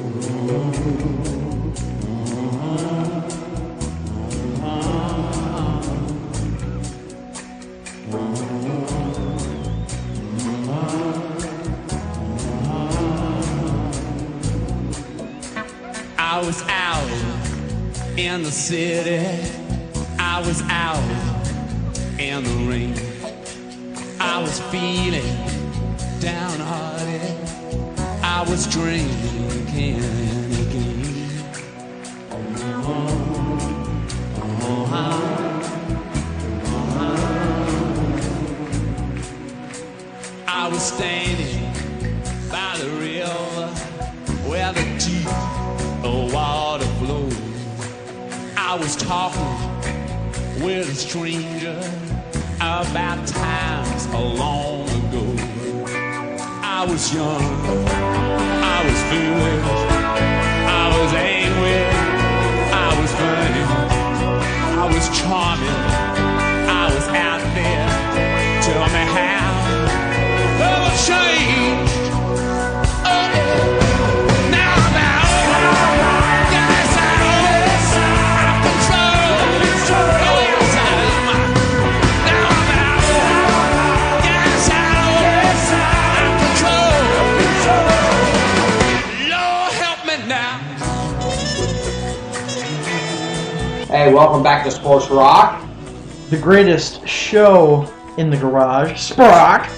I was out in the city, I was out in the rain, I was feeling downhearted, I was drinking again. I was standing by the river where the deep water flows. I was talking with a stranger about times long ago. I was young, I was foolish, I was angry, I was funny, I was charming, I was out there. Tell me how the change. Oh yeah. Hey, welcome back to Sports Rock. The greatest show in the garage, Sprock.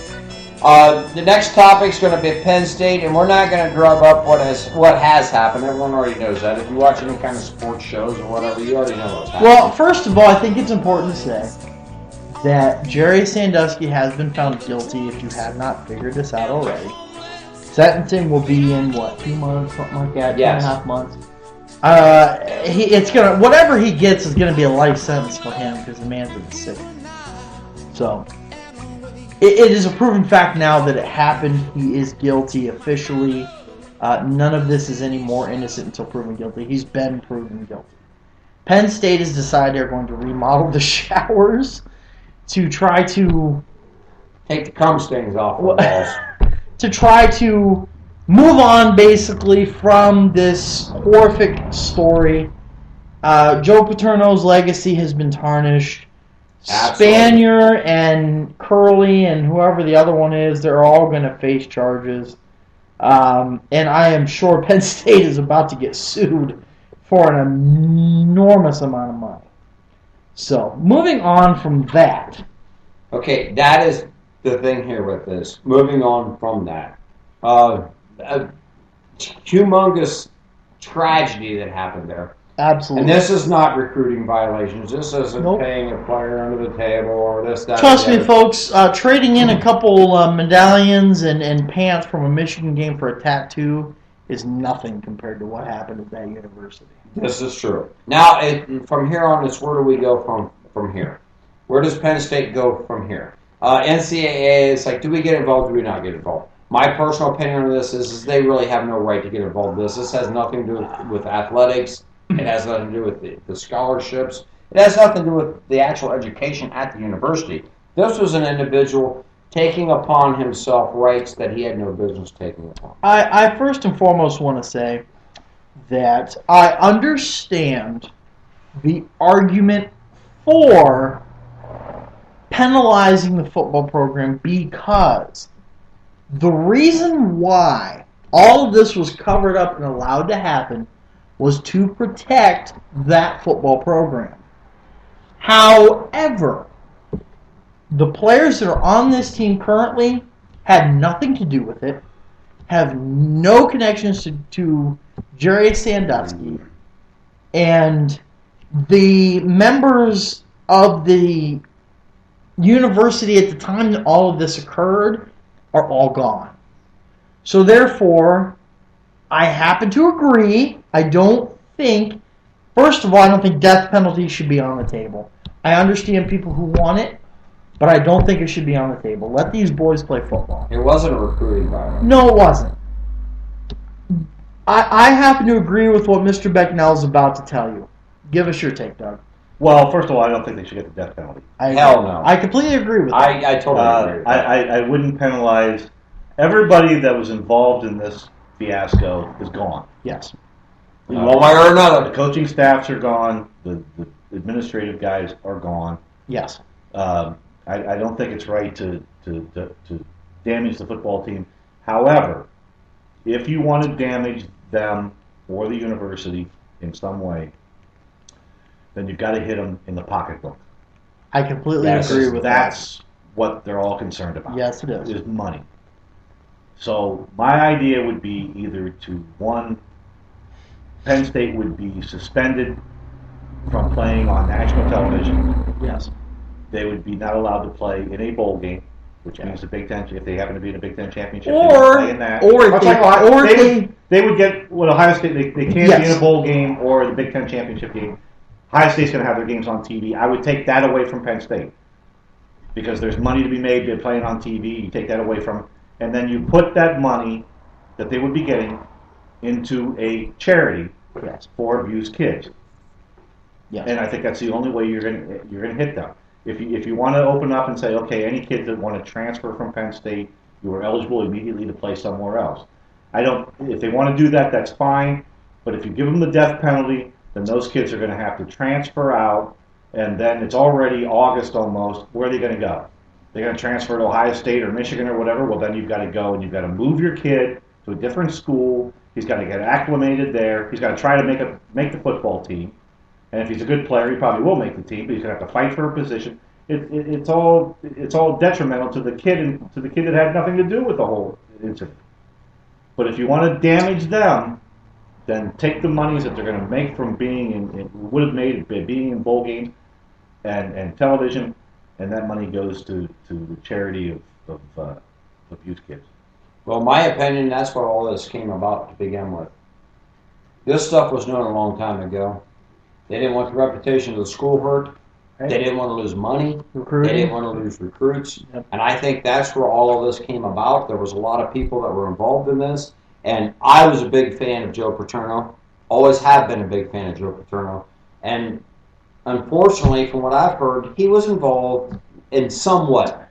The next topic is going to be Penn State, and we're not going to drug up what has happened. Everyone already knows that. If you watch any kind of sports shows or whatever, you already know what's happening. Well, first of all, I think it's important to say that Jerry Sandusky has been found guilty, if you have not figured this out already. Sentencing will be in, 2 months, something like that, yes. 2.5 months. Whatever he gets is gonna be a life sentence for him because the man's in the city. So it is a proven fact now that it happened. He is guilty officially. None of this is any more innocent until proven guilty. He's been proven guilty. Penn State has decided they're going to remodel the showers to try to take the cum stains off the walls. To try to move on, basically, from this horrific story. Joe Paterno's legacy has been tarnished. Absolutely. Spanier and Curley and whoever the other one is, they're all going to face charges. And I am sure Penn State is about to get sued for an enormous amount of money. So, moving on from that. Okay, that is the thing here with this. Moving on from that. A humongous tragedy that happened there. Absolutely. And this is not recruiting violations. This isn't paying a player under the table or this, that. Trust me, folks, trading in a couple medallions and pants from a Michigan game for a tattoo is nothing compared to what happened at that university. This is true. Now, from here on, it's where do we go from here? Where does Penn State go from here? NCAA, it's like, do we get involved or do we not get involved? My personal opinion on this is they really have no right to get involved in this. This has nothing to do with athletics. It has nothing to do with the scholarships. It has nothing to do with the actual education at the university. This was an individual taking upon himself rights that he had no business taking upon. I first and foremost want to say that I understand the argument for penalizing the football program because the reason why all of this was covered up and allowed to happen was to protect that football program. However, the players that are on this team currently had nothing to do with it, have no connections to Jerry Sandusky, and the members of the university at the time that all of this occurred are all gone. So therefore, I happen to agree. I don't think, first of all, I don't think death penalty should be on the table. I understand people who want it, but I don't think it should be on the table. Let these boys play football. It wasn't a recruiting violation. No, it wasn't. I happen to agree with what Mr. Becknell is about to tell you. Give us your take, Doug. Well, first of all, I don't think they should get the death penalty. Hell no. I completely agree with that. I totally agree with that. I wouldn't penalize everybody that was involved in this fiasco is gone. Yes. In one way or The another. coaching staffs are gone. The administrative guys are gone. Yes. I don't think it's right to damage the football team. However, if you want to damage them or the university in some way, then you've got to hit them in the pocketbook. I completely Yes, agree with That's what they're all concerned about. Yes, it is. Money. So my idea would be either to, one, Penn State would be suspended from playing on national television. that. Yes. They would be not allowed to play in a bowl game, which means the Big Ten, if they happen to be in a Big Ten championship, they would play in that. They would get what Ohio State, they can't be in a bowl game or the Big Ten championship game. Ohio State's going to have their games on TV. I would take that away from Penn State because there's money to be made by playing on TV. You take that away from, and then you put that money that they would be getting into a charity for abused kids. Yes. And I think that's the only way you're going to hit them. If you want to open up and say, okay, any kids that want to transfer from Penn State, you are eligible immediately to play somewhere else. If they want to do that, that's fine. But if you give them the death penalty, then those kids are going to have to transfer out, and then it's already August almost. Where are they going to go? They're going to transfer to Ohio State or Michigan or whatever. Well, then you've got to go and you've got to move your kid to a different school. He's got to get acclimated there. He's got to try to make the football team. And if he's a good player, he probably will make the team, but he's going to have to fight for a position. It's all detrimental to the kid and to the kid that had nothing to do with the whole incident. But if you want to damage them, then take the monies that they're going to make from would have made being in bowl games and television, and that money goes to the charity of abused kids. Well, my opinion, that's what all this came about to begin with. This stuff was known a long time ago. They didn't want the reputation of the school hurt. Right. They didn't want to lose money. Recruiting. They didn't want to lose recruits. Yep. And I think that's where all of this came about. There was a lot of people that were involved in this. And I was a big fan of Joe Paterno. Always have been a big fan of Joe Paterno. And unfortunately, from what I've heard, he was involved in somewhat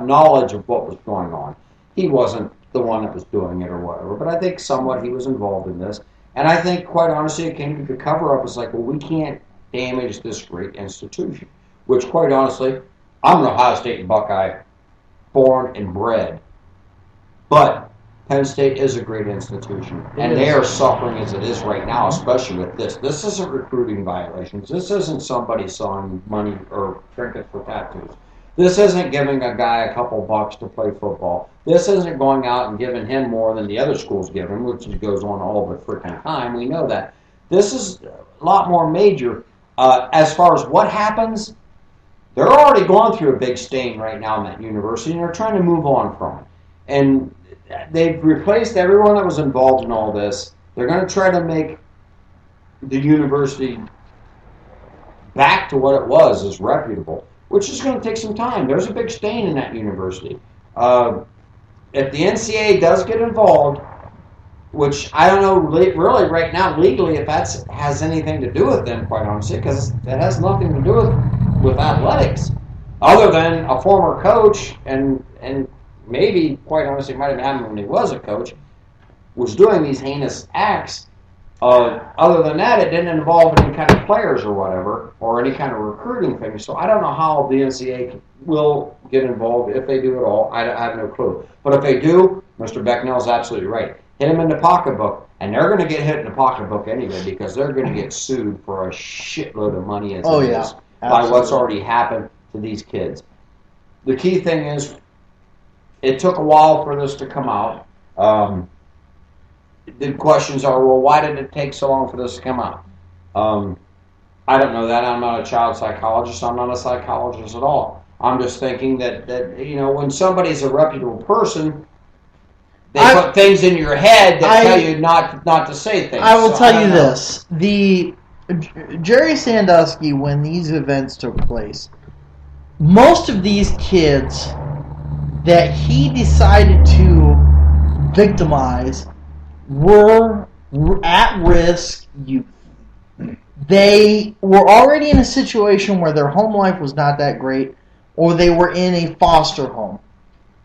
knowledge of what was going on. He wasn't the one that was doing it or whatever, but I think somewhat he was involved in this. And I think, quite honestly, it came to the cover-up. It's like, well, we can't damage this great institution, which, quite honestly, I'm an Ohio State Buckeye, born and bred. But Penn State is a great institution, and they are suffering as it is right now, especially with this. This isn't recruiting violations. This isn't somebody selling money or trinkets for tattoos. This isn't giving a guy a couple bucks to play football. This isn't going out and giving him more than the other schools give him, which goes on all the freaking time. We know that. This is a lot more major. As far as what happens, they're already going through a big stain right now in that university, and they're trying to move on from it. And they've replaced everyone that was involved in all this. They're going to try to make the university back to what it was, as reputable, which is going to take some time. There's a big stain in that university. If the NCAA does get involved, which I don't know really right now legally if that has anything to do with them, quite honestly, because it has nothing to do with athletics, other than a former coach and maybe, quite honestly, it might have happened when he was a coach, was doing these heinous acts. Other than that, it didn't involve any kind of players or whatever, or any kind of recruiting thing. So I don't know how the NCAA will get involved, if they do at all. I have no clue. But if they do, Mr. Becknell's absolutely right. Hit them in the pocketbook, and they're going to get hit in the pocketbook anyway because they're going to get sued for a shitload of money as it is by what's already happened to these kids. The key thing is, it took a while for this to come out. The questions are, well, why did it take so long for this to come out? I don't know that. I'm not a child psychologist. I'm not a psychologist at all. I'm just thinking that when somebody's a reputable person, they put things in your head that tell you not to say things. I will tell you this. The Jerry Sandusky, when these events took place, most of these kids that he decided to victimize were at risk youth. They were already in a situation where their home life was not that great, or they were in a foster home.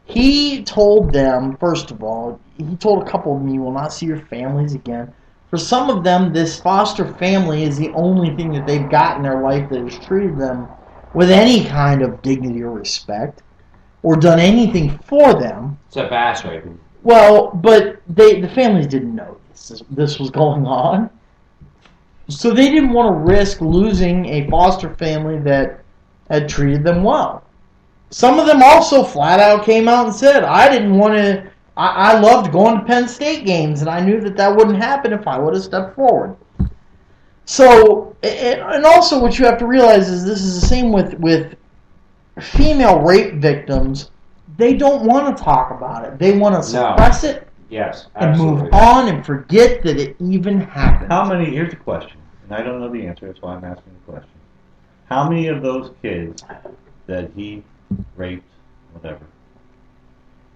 He told them, first of all, he told a couple of them, you will not see your families again. For some of them, this foster family is the only thing that they've got in their life that has treated them with any kind of dignity or respect, or done anything for them. Except ass raping. Well, but the families didn't know this was going on. So they didn't want to risk losing a foster family that had treated them well. Some of them also flat out came out and said, I didn't want to, I loved going to Penn State games, and I knew that wouldn't happen if I would have stepped forward. So, and also what you have to realize is this is the same with female rape victims. They don't want to talk about it. They want to suppress it. Yes, and absolutely. move on and forget that it even happened. Here's the question, and I don't know the answer, that's why I'm asking the question. How many of those kids that he raped, whatever,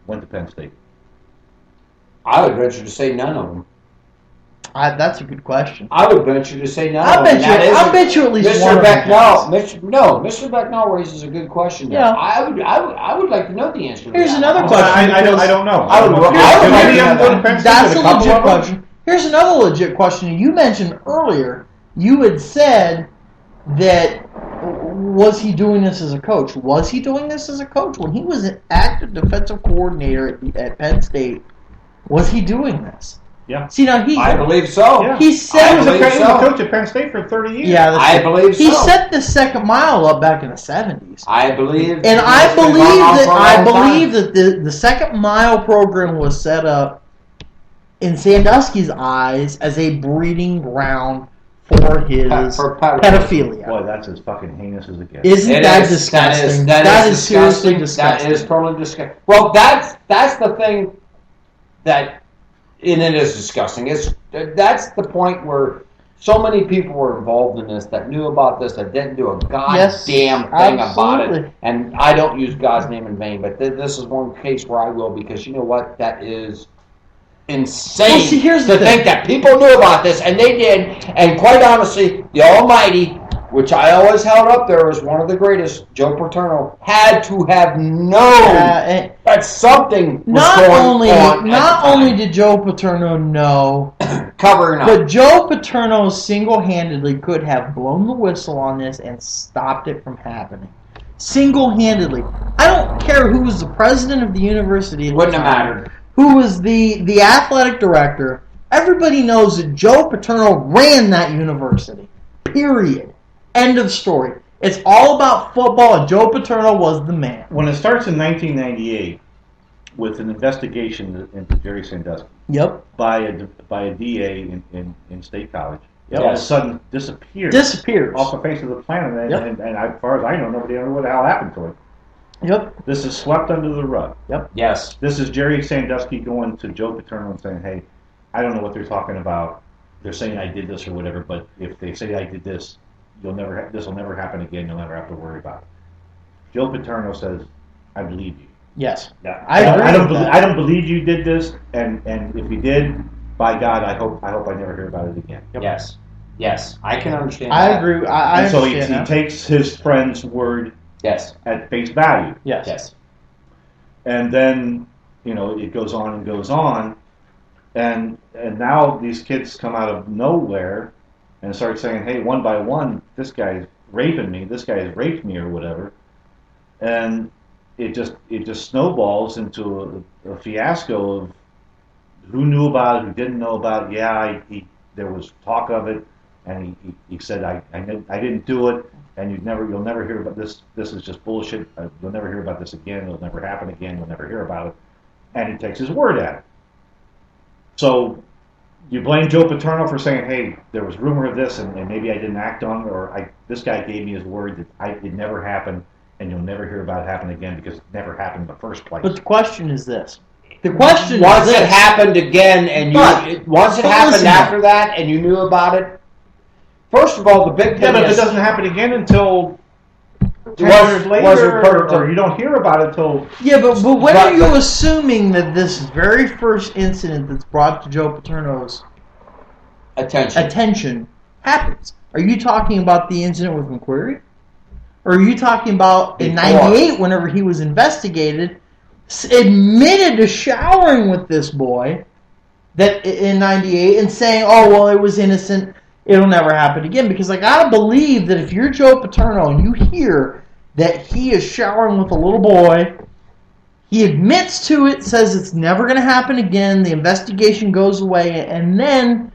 went to Penn State? I would venture to say none of them. That's a good question. I would venture to say none I of them. bet you at least Mr. one Becknell. Mr. Becknell raises a good question. There. Yeah. I would like to know the answer. Here's to that. another question. I don't know. I would like to know that. That's a legit question. Here's another legit question. You mentioned earlier, you had said that, was he doing this as a coach? Was he doing this as a coach? When he was an active defensive coordinator at Penn State, was he doing this? Yeah. See, now I believe so. Yeah. He said He was a coach at Penn State for 30 years. Yeah, I believe so. He set the second mile up back in the 70s. I believe. And I believe that the second mile program was set up in Sandusky's eyes as a breeding ground for his pedophilia. Boy, that's as fucking heinous as it gets. Isn't that disgusting? That is seriously disgusting. That is totally disgusting. Well, that's the thing that. And it is disgusting. That's the point where so many people were involved in this that knew about this that didn't do a goddamn thing about it. And I don't use God's name in vain, but this is one case where I will, because you know what? That is insane. Well, see, here's the thing. Think that people knew about this, and they did. And quite honestly, the Almighty, which I always held up there as one of the greatest, Joe Paterno, had to have known that something was going on. Not only did Joe Paterno know, covering up, but Joe Paterno single-handedly could have blown the whistle on this and stopped it from happening. Single-handedly. I don't care who was the president of the university. Wouldn't have mattered. Who was the athletic director. Everybody knows that Joe Paterno ran that university. Period. End of story. It's all about football, and Joe Paterno was the man. When it starts in 1998 with an investigation into Jerry Sandusky, yep, by a DA in State College, yep, all of a sudden disappears off the face of the planet, yep, and as far as I know, nobody ever knew what the hell happened to him. Yep. This is swept under the rug. Yep. Yes. This is Jerry Sandusky going to Joe Paterno and saying, "Hey, I don't know what they're talking about. They're saying I did this or whatever, but if they say I did this, this will never happen again. You'll never have to worry about it." Joe Paterno says, "I believe you." Yes. Yeah. I agree. I don't believe you did this, and if you did, by God, I hope I never hear about it again. Yep. Yes. Yes. I can understand. I that. agree. I and so understand he takes his friend's word. Yes. At face value. Yes. Yes. And then it goes on and goes on, and now these kids come out of nowhere and start saying, "Hey, one by one, this guy's raping me. This guy's raped me, or whatever," and it just snowballs into a fiasco of who knew about it, who didn't know about it. Yeah, there was talk of it, and he said, I didn't do it, and you'll never hear about this. This is just bullshit. You'll never hear about this again. It'll never happen again. You'll never hear about it." And he takes his word at it. So you blame Joe Paterno for saying, "Hey, there was rumor of this, and maybe I didn't act on it, or this guy gave me his word that it never happened, and you'll never hear about it happen again because it never happened in the first place." But the question is this. The question once is this. it happened again, and once it happened after that, and you knew about it. First of all, the big thing but is, if it doesn't happen again until 10 years later, or you don't hear about it until... Yeah, but when are you assuming that this very first incident that's brought to Joe Paterno's attention happens? Are you talking about the incident with McQuarrie? Or are you talking about in 98, whenever he was investigated, admitted to showering with this boy that in '98 and saying, "Oh well, it was innocent. It'll never happen again." Because I gotta believe that if you're Joe Paterno and you hear that he is showering with a little boy, he admits to it, says it's never going to happen again. The investigation goes away, and then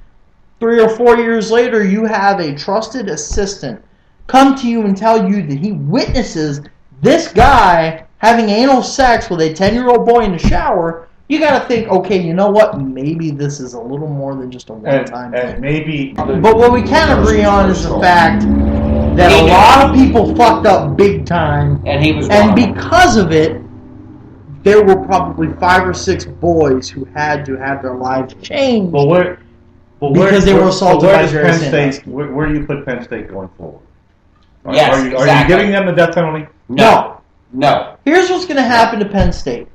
3 or 4 years later, you have a trusted assistant come to you and tell you that he witnesses this guy having anal sex with a 10-year-old boy in the shower. You got to think, okay, you know what? Maybe this is a little more than just a one-time thing. And maybe. But what we can agree on is the fact that a lot of people fucked up big time, And he was and one of them. because of it, there were probably 5 or 6 boys who had to have their lives changed. Because they were assaulted by Jerry Penn State. Sandusky. Where do you put Penn State going forward? Yes, Are you exactly. giving them the death penalty? No. Here's what's going to happen to Penn State.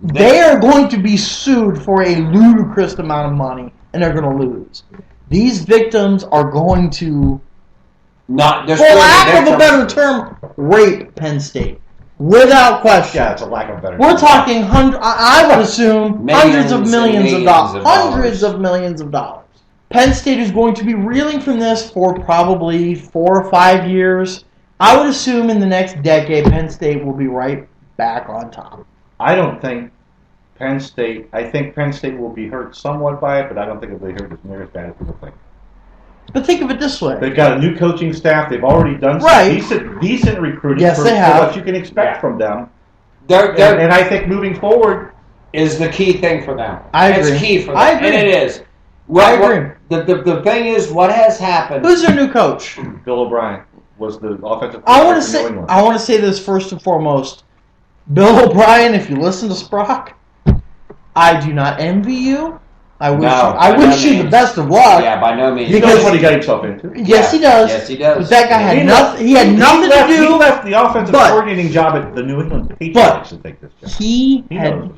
They are going to be sued for a ludicrous amount of money, and they're going to lose. These victims are going to, for lack of a better term, rape Penn State. Without question. Yeah, it's a lack of a better. We're talking, I would assume, hundreds of millions of dollars. dollars. Hundreds of millions of dollars. Penn State is going to be reeling from this for probably 4 or 5 years. I would assume in the next decade, Penn State will be right back on top. I don't think Penn State. I think Penn State will be hurt somewhat by it, but I don't think it'll be hurt as near as bad as people think. But think of it this way. They've got a new coaching staff. They've already done some decent recruiting Yes, for they have. what you can expect from them. And I think moving forward is the key thing for them. I agree. It's key for them. I agree. And it is. I agree. The thing is, what has happened... Who's their new coach? Bill O'Brien was the offensive I coordinator for New England. want to say this first and foremost. Bill O'Brien, if you listen to Sprock, I do not envy you. I wish you the best of luck. Yeah, by no means. He knows what he got himself into. Yes, he does. Yes, he does. But that guy had nothing. He had nothing to do. He left the offensive coordinating job at the New England Patriots to take this job.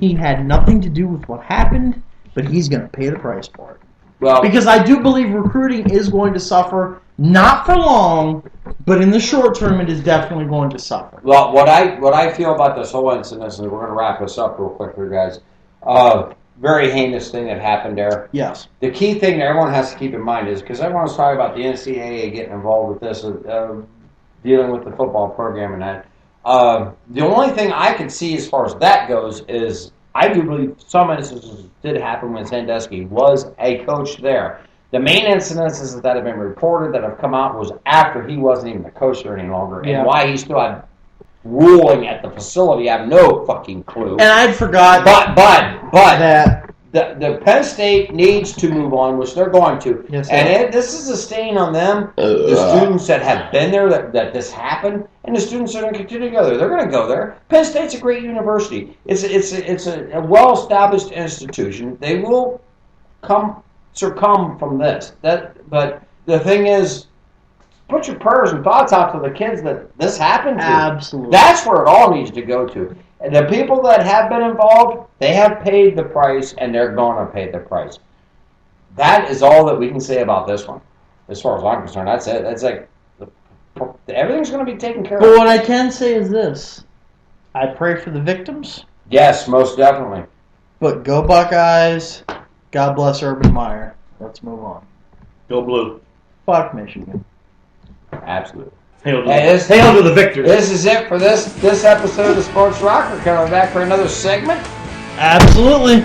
He had nothing to do with what happened, but he's going to pay the price for it. Well, Because I do believe recruiting is going to suffer, not for long, but in the short term, it is definitely going to suffer. well, what I feel about this whole incident, and we're going to wrap this up real quick here, guys. Very heinous thing that happened there. Yes. The key thing that everyone has to keep in mind is, because everyone's talking about the NCAA getting involved with this, dealing with the football program and that. The only thing I can see as far as that goes is, I do believe some instances did happen when Sandusky was a coach there. The main incidences that have been reported that have come out was after he wasn't even the coach there any longer, and why he still had ruling at the facility, I have no fucking clue. And I'd forgot But that. the Penn State needs to move on, which they're going to. Yes, And this is a stain on them, the students that have been there, that this happened, and the students are going to continue to go there. They're going to go there. Penn State's a great university. It's a well-established institution. They will succumb from this. But the thing is, put your prayers and thoughts out to the kids that this happened to. Absolutely. That's where it all needs to go to. And the people that have been involved, they have paid the price, and they're going to pay the price. That is all that we can say about this one, as far as I'm concerned. That's it. That's like, everything's going to be taken care But of. what I can say is this. I pray for the victims, Yes, most definitely. but go Buckeyes. God bless Urban Meyer. Let's move on. Go Blue. Fuck Michigan. Absolutely. Hail Hail to the victors. This is it for this episode of Sports Rock. We're coming back for another segment. Absolutely.